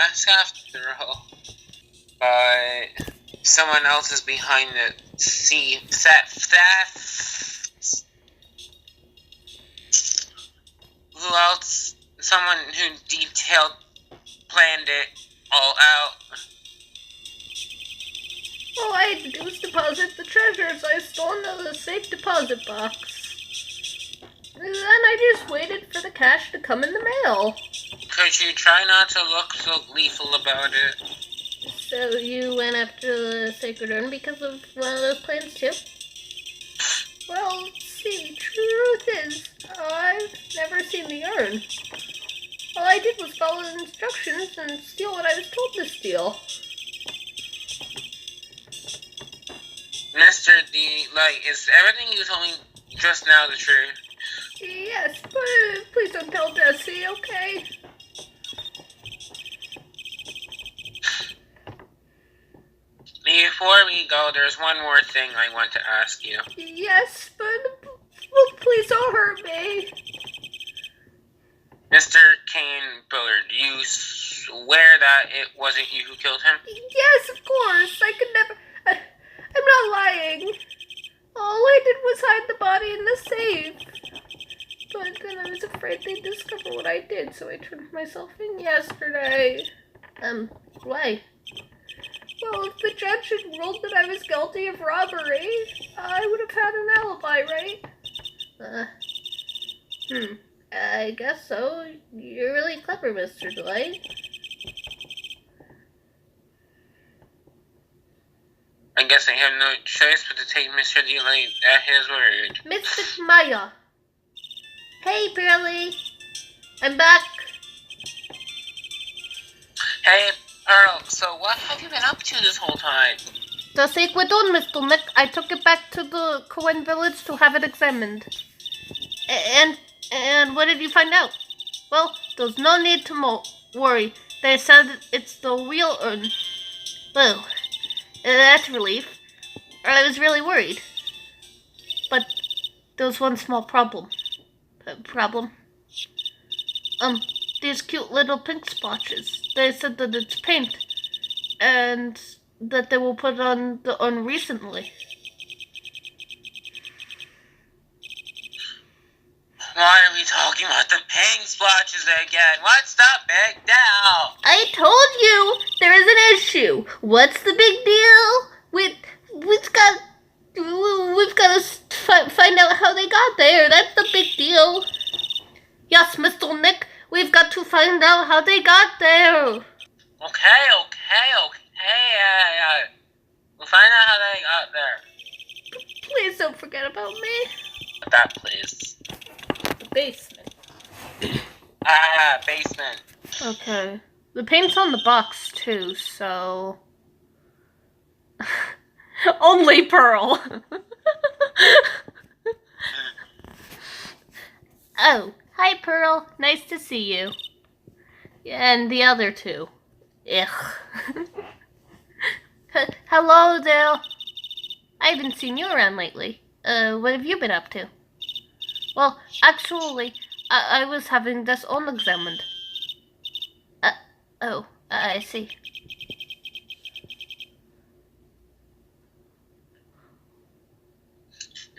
mask after all. But someone else is behind the theft. Who else? Someone who planned it all out. All I had to do was deposit the treasure, so I stole another safe deposit box. And then I just waited for the cash to come in the mail. Could you try not to look so gleeful about it? So you went after the sacred urn because of one of those plans too? Well, see, truth is, I've never seen the urn. All I did was follow the instructions and steal what I was told to steal. Mr. D, is everything you told me just now the truth? Yes, but please don't tell Jessie, okay? Before we go, there's one more thing I want to ask you. Yes, but please don't hurt me. Mr. Kane Bullard, you swear that it wasn't you who killed him? Yes, of course. I could never... I'm not lying. All I did was hide the body in the safe. But then I was afraid they'd discover what I did, so I turned myself in yesterday. Why? Well, if the judge had ruled that I was guilty of robbery, I would have had an alibi, right? I guess so. You're really clever, Mr. Delight. I guess I have no choice but to take Mr. Delight at his word. Mr. Maya. Hey, Pearly. I'm back. Hey, Pearl, so what have you been up to this whole time? The sacred urn, Mr. Nick. I took it back to the Cohen village to have it examined. And what did you find out? Well, there's no need to worry. They said it's the real urn. Well, that's a relief. I was really worried. But there was one small problem. These cute little pink splotches. They said that it's paint. And that they will put on the urn recently. Why are we talking about the pink splotches again? What's the big deal? I told you there is an issue. What's the big deal? We've got to find out how they got there. That's the big deal. Yes, Mr. Nick, we've got to find out how they got there. Okay. We'll find out how they got there. Please don't forget about me. That please. The basement. Basement. Okay. The paint's on the box too, so... Only Pearl. Oh, hi Pearl. Nice to see you. And the other two. Ugh. Hello, Dale. I haven't seen you around lately. What have you been up to? Well, actually, I was having this urn examined. I see.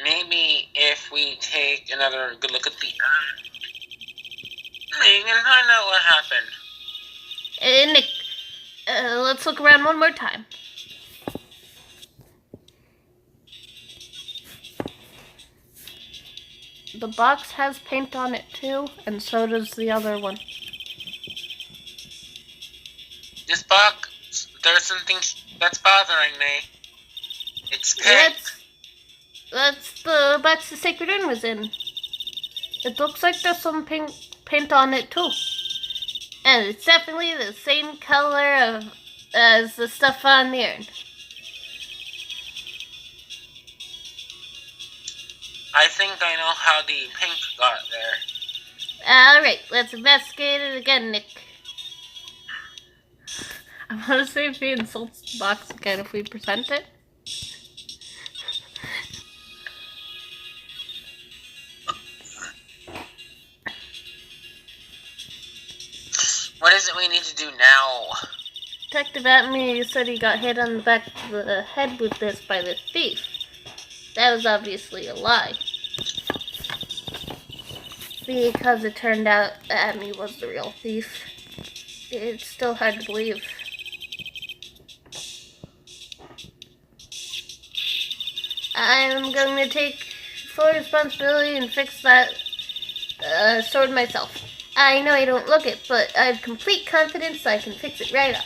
Maybe if we take another good look at the urn, we can find out what happened. Nick, let's look around one more time. The box has paint on it too, and so does the other one. This box, there's something that's bothering me. It's pink. That's the box the sacred urn was in. It looks like there's some paint on it too. And it's definitely the same color as the stuff on the urn. I think I know how the pink got there. Alright, let's investigate it again, Nick. I want to say if he insults the box again if we present it. What is it we need to do now? Detective Atme said he got hit on the back of the head with this by the thief. That was obviously a lie. Because it turned out Atme was the real thief. It's still hard to believe. I'm going to take full responsibility and fix that sword myself. I know I don't look it, but I have complete confidence I can fix it right up.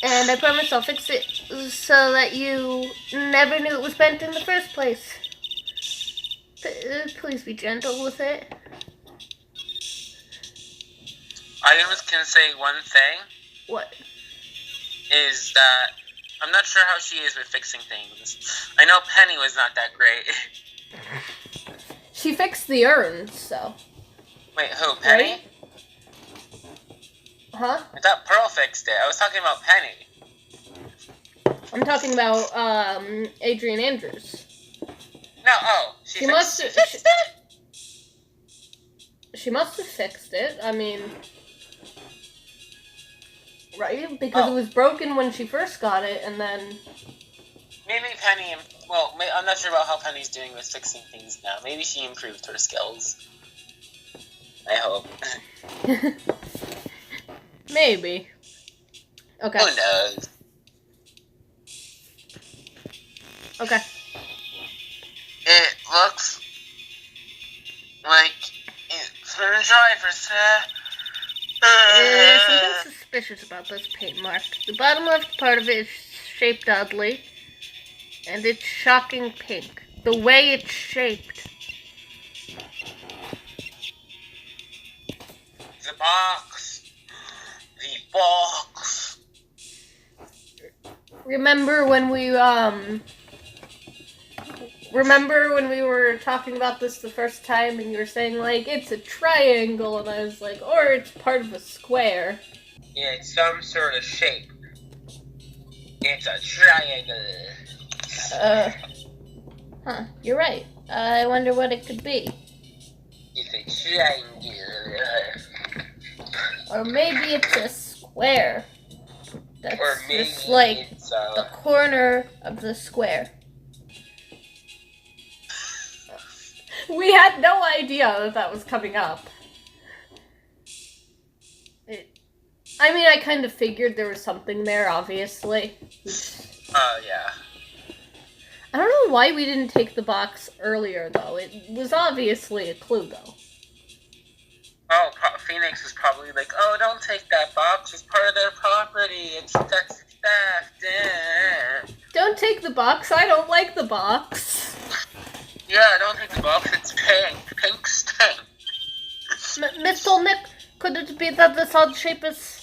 And I promise I'll fix it so that you never knew it was bent in the first place. Please be gentle with it. I just can say one thing. What? Is that I'm not sure how she is with fixing things. I know Penny was not that great. She fixed the urns, so. Wait, who? Penny? Right? Huh? I thought Pearl fixed it. I was talking about Penny. I'm talking about Adrian Andrews. No, she must have fixed it? She must have fixed it. I mean, right? Because it was broken when she first got it, and then... Maybe Penny... Well, I'm not sure about how Penny's doing with fixing things now. Maybe she improved her skills. I hope. Maybe. Okay. Who knows? Okay. It looks like it's been dry for There's something suspicious about this paint mark. The bottom left part of it is shaped oddly, and it's shocking pink. The way it's shaped. The box. Remember when we were talking about this the first time and you were saying, like, it's a triangle, and I was like, or it's part of a square. Yeah, it's some sort of shape. It's a triangle. You're right. I wonder what it could be. It's a triangle. Or maybe it's a square. That's or maybe just like it's the corner of the square. We had no idea that was coming up. I mean, I kind of figured there was something there, obviously. Yeah. I don't know why we didn't take the box earlier, though. It was obviously a clue, though. Oh, Phoenix was probably like, oh, don't take that box. It's part of their property. That's theft. Don't take the box. I don't like the box. Yeah, don't take the box. It's pink. Pink stink. Mr. Nick, could it be that this odd shape is...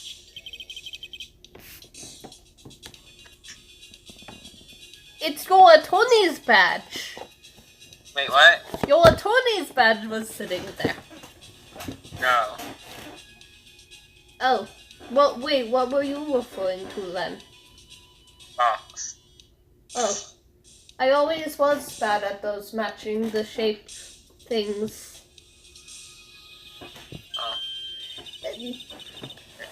It's your attorney's badge. Wait, what? Your attorney's badge was sitting there. No. Oh. Well, wait, what were you referring to then? Box. Oh. I always was bad at those matching the shape things. Oh.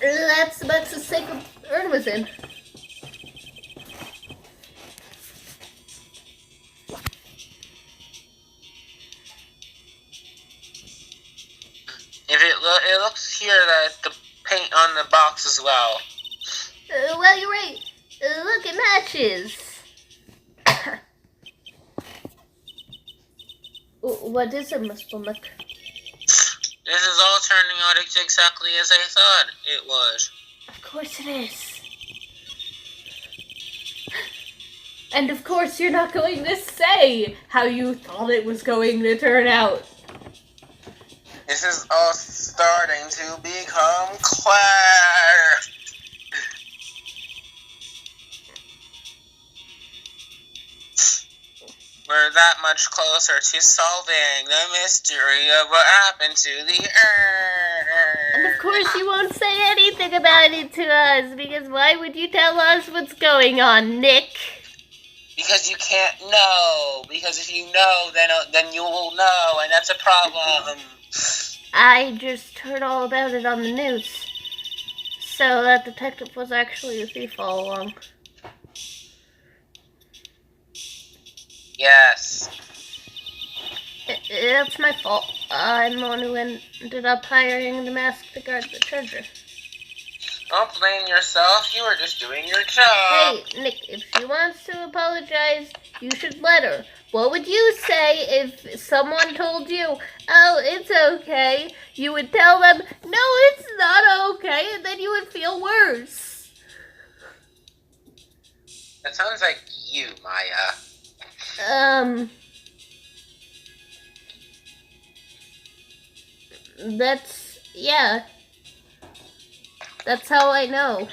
That's the sacred urn was in. If it looks here that the paint on the box as well. Well, you're right. Look, it matches. What is it, Mr. Nick? This is all turning out exactly as I thought it was. Of course it is. And of course you're not going to say how you thought it was going to turn out. This is all starting to become clear. We're that much closer to solving the mystery of what happened to the Earth. And of course you won't say anything about it to us, because why would you tell us what's going on, Nick? Because you can't know. Because if you know, then you will know, and that's a problem. I just heard all about it on the news. So that detective was actually a thief all along. Yes. It's my fault. I'm the one who ended up hiring the mask to guard the treasure. Don't blame yourself. You were just doing your job. Hey, Nick, if she wants to apologize, you should let her. What would you say if someone told you, oh, it's okay? You would tell them, no, it's not okay, and then you would feel worse. That sounds like you, Maya. Yeah. That's how I know.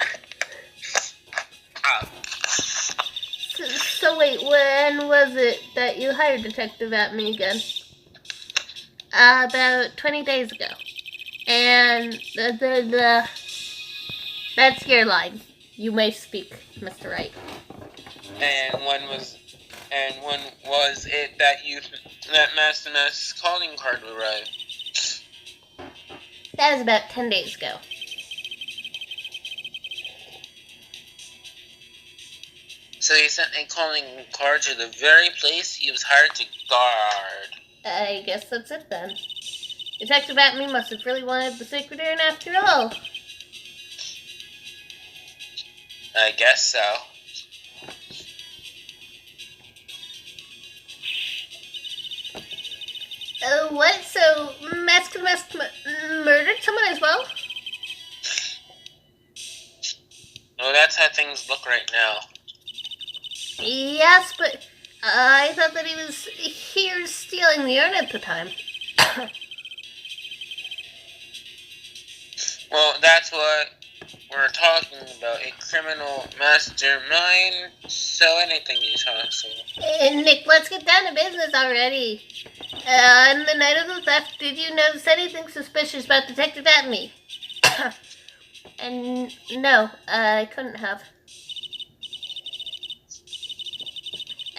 So wait, when was it that you hired Detective at me again? About 20 days ago. And that's your line. You may speak, Mr. Wright. And when was it that Master Mask's calling card arrived? That was about 10 days ago. So he sent a calling card to the very place he was hired to guard. I guess that's it then. Detective Atme must have really wanted the sacred urn after all. I guess so. What? So, Mask murdered someone as well? Well, that's how things look right now. Yes, but I thought that he was here stealing the urn at the time. Well, that's what we're talking about. A criminal mastermind. So anything is possible. Nick, let's get down to business already. On the night of the theft, did you notice anything suspicious about Detective Atme? And no, I couldn't have.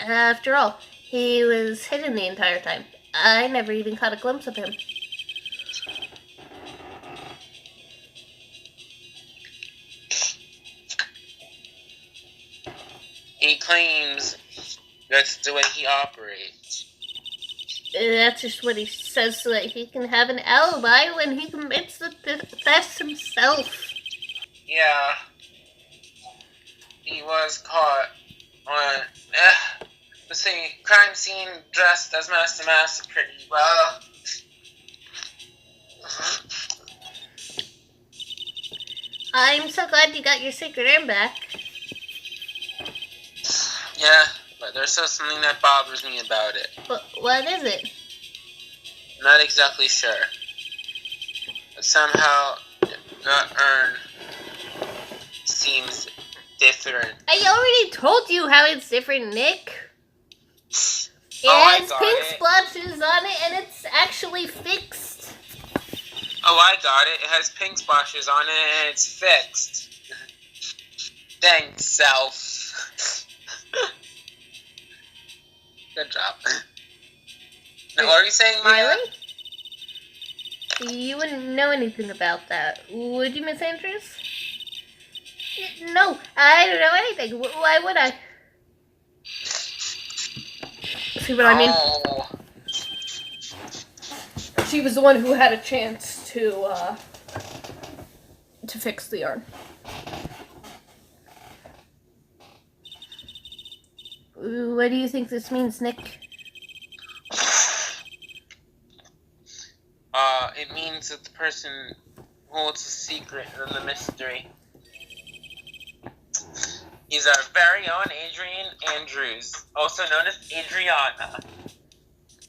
After all, he was hidden the entire time. I never even caught a glimpse of him. He claims that's the way he operates. That's just what he says so that he can have an alibi when he commits the theft himself. Yeah. He was caught on, let's say, crime scene dressed as Master Mask pretty well. I'm so glad you got your sacred urn back. Yeah, but there's still something that bothers me about it. But what is it? Not exactly sure. But somehow, the urn seems different. I already told you how it's different, Nick. It has pink splotches on it, and it's actually fixed. Oh, I got it. It has pink splashes on it, and it's fixed. Thanks, self. Good job. Now, what are you saying, Maya? Really? You wouldn't know anything about that, would you, Miss Andrews? No, I don't know anything. Why would I? See what I mean? She was the one who had a chance to fix the yarn. What do you think this means, Nick? It means that the person holds the secret and the mystery. He's our very own Adrian Andrews, also known as Adriana.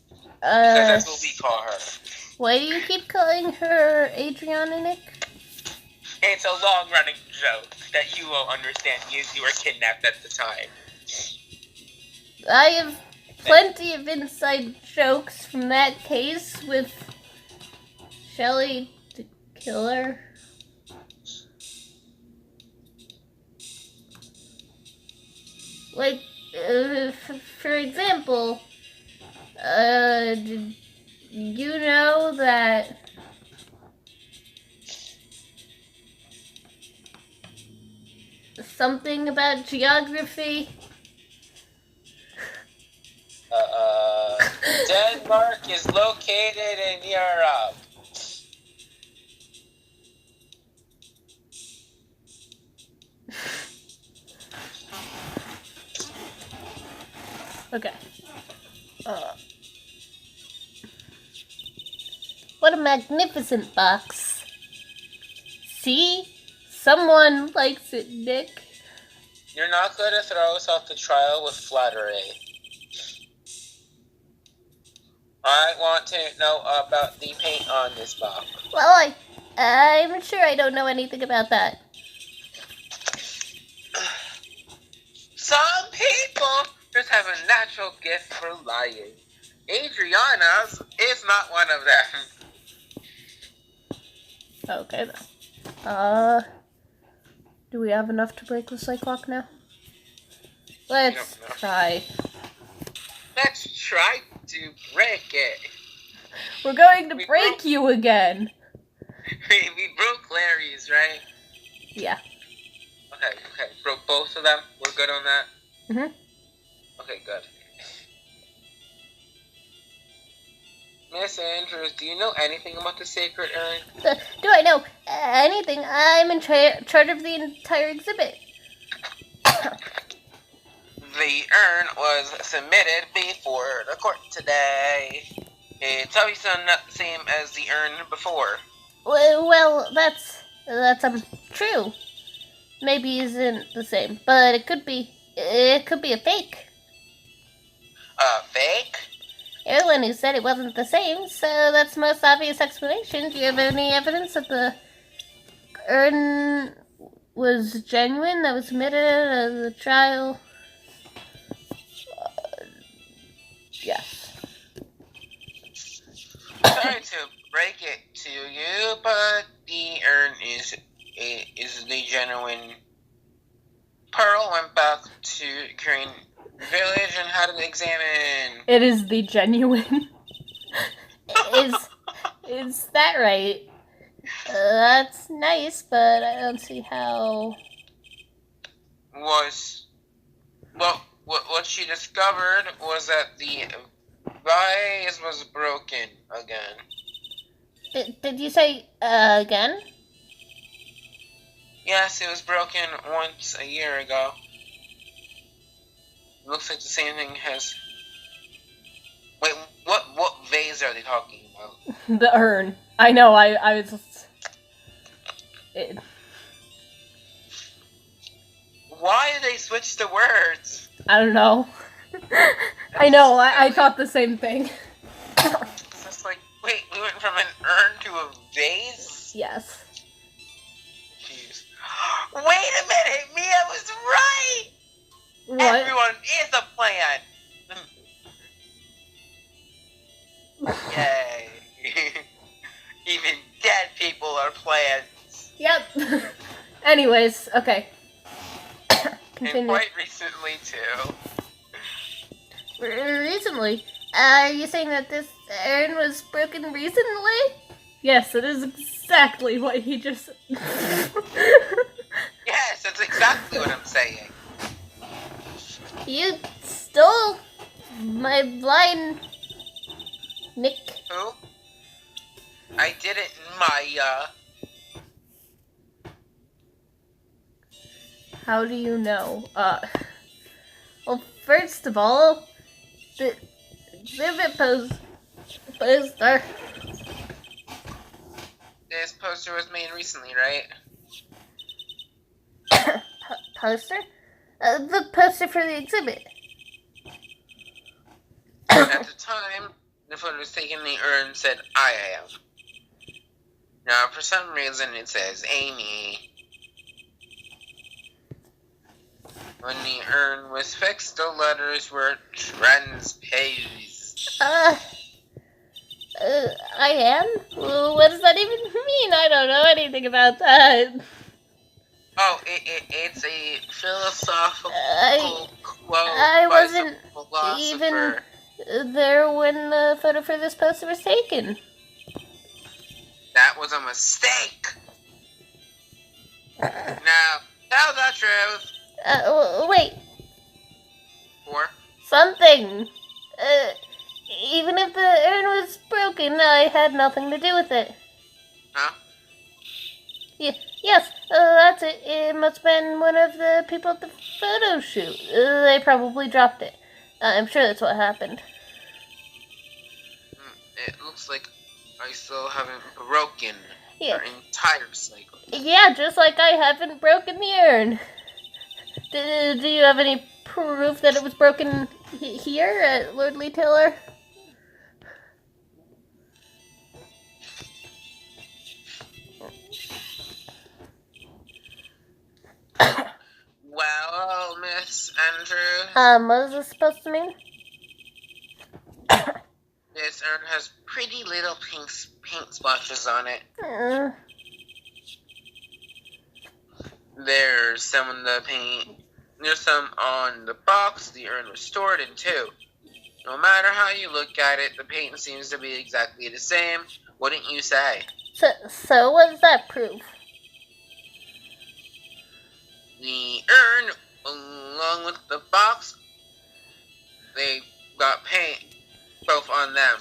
Because that's what we call her. Why do you keep calling her Adriana, Nick? It's a long-running joke that you won't understand because you were kidnapped at the time. I have plenty of inside jokes from that case with Shelly the killer. Like, for example, did you know that something about geography. Denmark is located in Europe. Okay. What a magnificent box. See? Someone likes it, Nick. You're not going to throw us off the trial with flattery. I want to know about the paint on this box. Well, I'm sure I don't know anything about that. Some people just have a natural gift for lying. Adriana's is not one of them. Okay, then. Do we have enough to break the psych lock now? Let's try. Let's try to break it. We're going to break you again. We broke Larry's, right? Yeah. Okay. Broke both of them. We're good on that? Mm-hmm. Okay, good. Miss Andrews, do you know anything about the sacred urn? Do I know anything? I'm in charge of the entire exhibit. The urn was submitted before the court today. It's obviously not the same as the urn before. Well, that's true. Maybe isn't the same, but it could be a fake. A fake? You're the one who said it wasn't the same, so that's the most obvious explanation. Do you have any evidence that the urn was genuine, that was submitted at the trial? Yes. Sorry to break it to you, but the urn is the genuine. Pearl went back to Crane Village and had it examined. It is the genuine. Is that right? That's nice, but I don't see how. What she discovered was that the vase was broken again. Did you say again? Yes, it was broken once a year ago. It looks like the same thing has. Wait, what vase are they talking about? The urn. I know. I was. Why did they switch the words? I don't know. I know. I thought the same thing. It's just like, wait, we went from an urn to a vase? Yes. Jeez. Wait a minute, Mia was right! What? Everyone is a plan! Yay. Even dead people are plans. Yep. Anyways, okay. Continue. And quite recently, too. Recently? Are you saying that this urn was broken recently? Yes, it is exactly what he just said. Yes, that's exactly what I'm saying. You stole my blind Nick. Who? I didn't, Maya. How do you know? Well, first of all, the exhibit poster. This poster was made recently, right? Poster? The poster for the exhibit. At the time, the photo was taken, the urn said, I am. Now, for some reason, it says Amy. When the urn was fixed, the letters were transposed. I am? What does that even mean? I don't know anything about that. Oh, it's a philosophical quote I by wasn't some philosopher. even there when the photo for this poster was taken. That was a mistake. Now, Tell the truth. Wait. Or Something. Even if the urn was broken, I had nothing to do with it. huh? Yes, that's it. It must have been one of the people at the photo shoot. They probably dropped it. I'm sure that's what happened. It looks like I still haven't broken Yeah. our entire cycle. Yeah, just like I haven't broken the urn. Do you have any proof that it was broken here at Lordly Taylor? Well, Miss Andrews, What is this supposed to mean? this urn has pretty little paint splotches on it. There's some on the paint. There's some on the box the urn was stored in too. No matter how you look at it, the paint seems to be exactly the same. Wouldn't you say? So what does that prove? The urn, along with the box, they got paint both on them.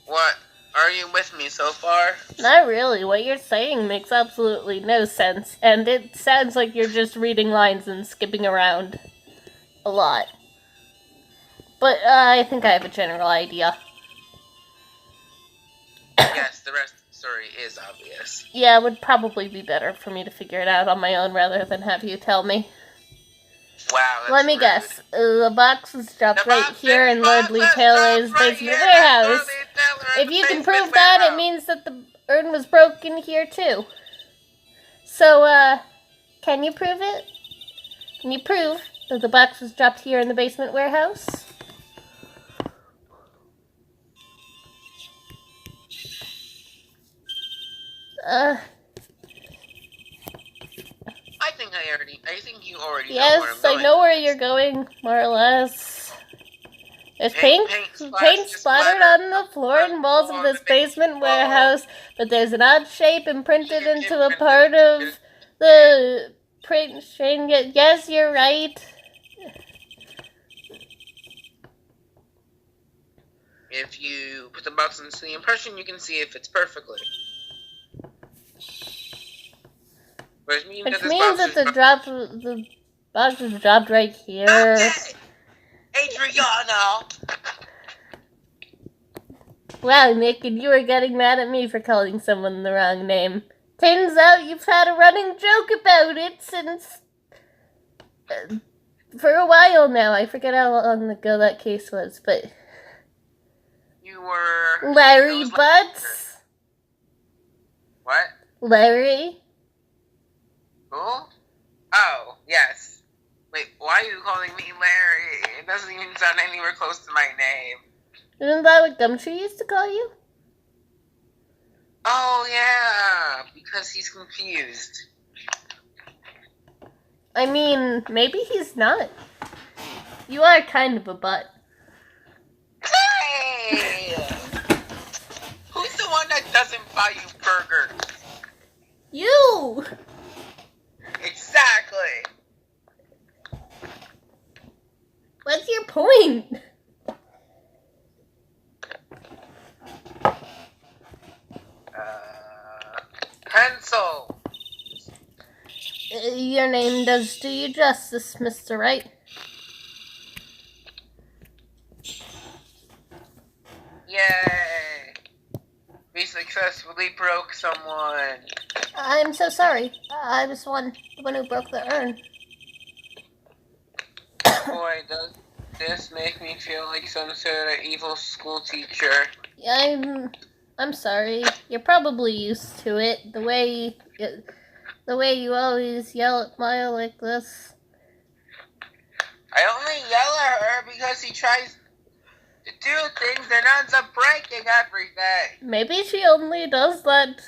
What? Are you with me so far? Not really. What you're saying makes absolutely no sense, and it sounds like you're just reading lines and skipping around a lot. But I think I have a general idea. Yes, the rest of the story is obvious. Yeah, it would probably be better for me to figure it out on my own rather than have you tell me. Wow, that's Let me rude. guess. The box was dropped The right box here is in Lordly dropped Taylor's right basement here in warehouse. Lordly Taylor's If you can basement prove that, it warehouse. means that the urn was broken here too. So, can you prove it? Can you prove that the box was dropped here in the basement warehouse? I think you already know where Yes, I'm going. I know where you're going, more or less. There's paint splattered on the floor and walls of this basement warehouse, but there's an odd shape imprinted into a part of the print string. Yes, you're right. If you put the box into the impression, you can see if it's perfectly. Which means that the box is dropped right here. Okay. Adriana! Wow, Nick, and you were getting mad at me for calling someone the wrong name. Turns out you've had a running joke about it since... for a while now. I forget how long ago that case was, but... You were... Larry Butts? What? Larry? Who? Oh, yes. Wait, why are you calling me Larry? It doesn't even sound anywhere close to my name. Isn't that what Gumtree used to call you? Oh, yeah, because he's confused. I mean, maybe he's not. You are kind of a butt. Hey! Who's the one that doesn't buy you burgers? You! Exactly. What's your point? Pencil. Your name does do you justice, Mr. Wright. Yay. We successfully broke someone. I'm so sorry. I was the one who broke the urn. Boy, does this make me feel like some sort of evil school teacher. I'm sorry. You're probably used to it. The way you always yell at Maya like this. I only yell at her because she tries to do things and ends up breaking everything. Maybe she only does that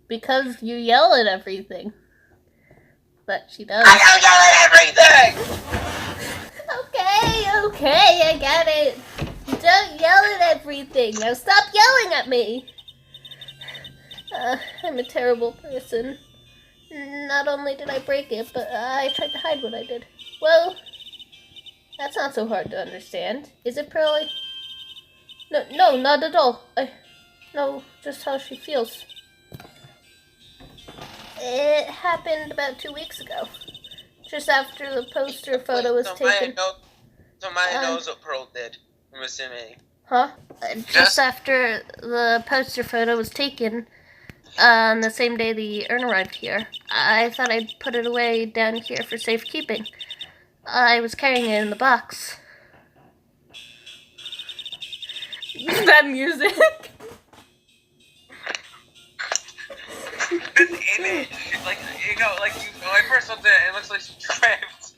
because you yell at everything. But she does. I don't yell at everything! Okay, I got it. You don't yell at everything. Now stop yelling at me. I'm a terrible person. Not only did I break it, but I tried to hide what I did. Well, that's not so hard to understand, is it, Pearly? No, not at all. I know just how she feels. It happened about 2 weeks ago, just after the poster photo was taken. Maya knows what Pearl did, I'm assuming. Huh? Just after the poster photo was taken, on the same day the urn arrived here, I thought I'd put it away down here for safekeeping. I was carrying it in the box. That music. This image, like, when I first looked at it, it looks like she tripped.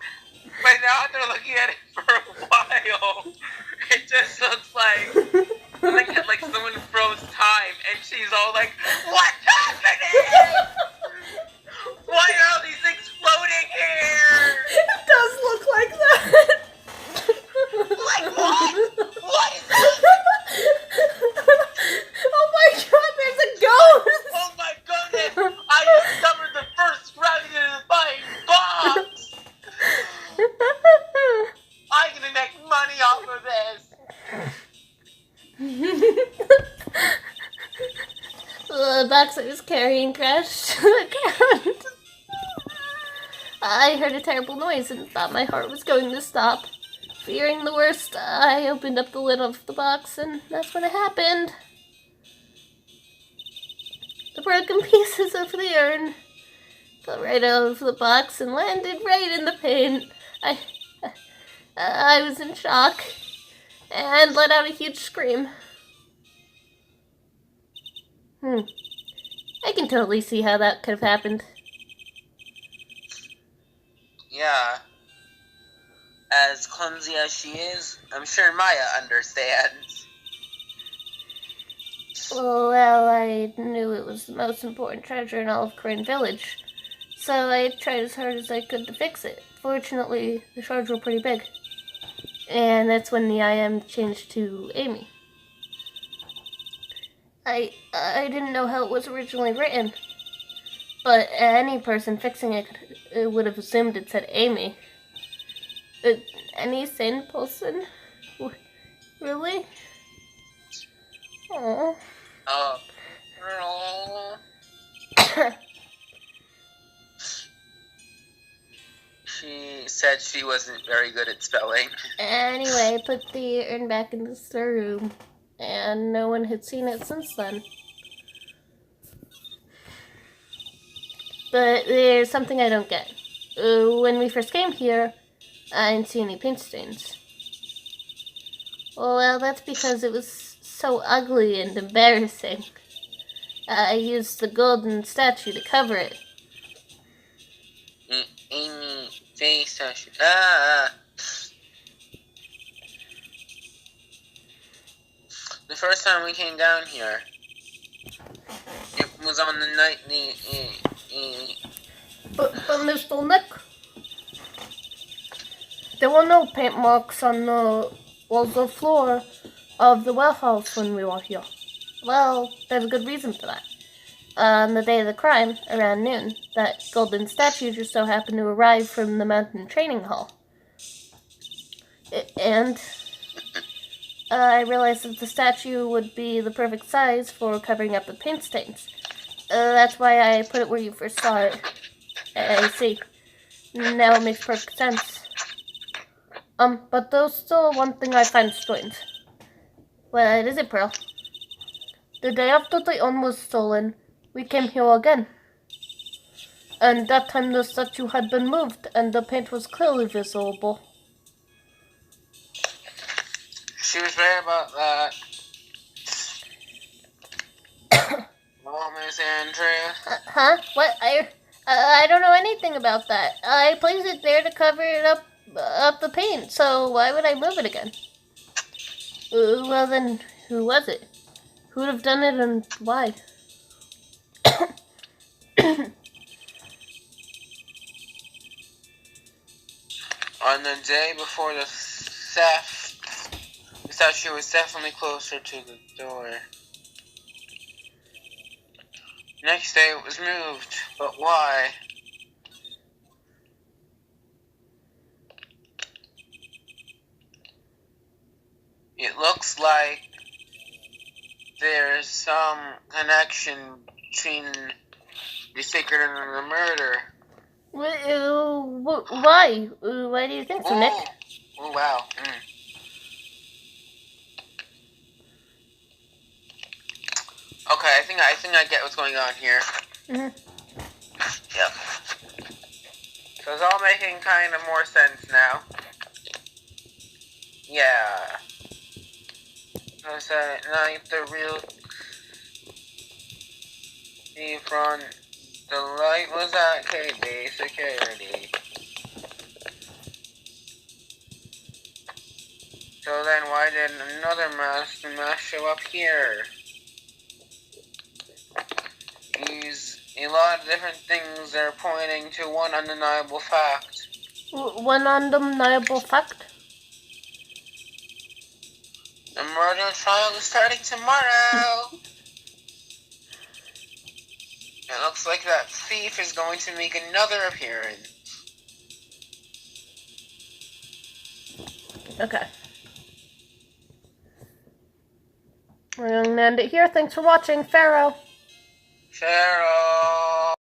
But now after looking at it for a while, it just looks like someone froze time, and she's all like, "What's happening? Why are all these things floating here? It does look like that. Like what? What is that? Oh my god, there's a ghost! Oh my goodness! I discovered the first gravity-defying box! I'm gonna make money off of this! The box I was carrying crashed to the ground. I heard a terrible noise and thought my heart was going to stop. Fearing the worst, I opened up the lid of the box, and that's when it happened. The broken pieces of the urn fell right out of the box and landed right in the paint. I was in shock and let out a huge scream. I can totally see how that could have happened. Yeah. As clumsy as she is, I'm sure Maya understands. Well, I knew it was the most important treasure in all of Crane Village, so I tried as hard as I could to fix it. Fortunately, the shards were pretty big, and that's when the IM changed to Amy. I didn't know how it was originally written, but any person fixing it would have assumed it said Amy. Any sane person? Really? Aww. She said she wasn't very good at spelling. Anyway, I put the urn back in the storeroom, and no one had seen it since then. But there's something I don't get. When we first came here, I didn't see any paint stains. Well, that's because it was so ugly and embarrassing. I used the golden statue to cover it. Amy face statue. The first time we came down here, it was on the night But Mr. Nick, there were no paint marks on the walls or floor of the warehouse when we were here. Well, there's a good reason for that. On the day of the crime, around noon, that golden statue just so happened to arrive from the mountain training hall. And I realized that the statue would be the perfect size for covering up the paint stains. That's why I put it where you first saw it. I see. Now it makes perfect sense. But there's still one thing I find strange. What is it, Pearl? The day after the urn was stolen, we came here again. And that time the statue had been moved and the paint was clearly visible. She was right about that. Oh, Miss Andrea. Huh? What? I don't know anything about that. I placed it there to cover it up the paint, so why would I move it again? Well then, who was it? Who would have done it and why? On the day before the theft, the statue was definitely closer to the door. Next day it was moved, but why? it looks like there's some connection between the secret and the murder. Why? Why do you think so, Nick? Oh, wow. Okay, I think I get what's going on here. Mm-hmm. Yep. So it's all making kind of more sense now. Yeah. So at night the real thief on the light was at KB security. So then why did another mask show up here? A lot of different things are pointing to one undeniable fact. One undeniable fact? The murder trial is starting tomorrow! It looks like that thief is going to make another appearance. Okay. We're going to end it here. Thanks for watching. Pharaoh. Pharaoh!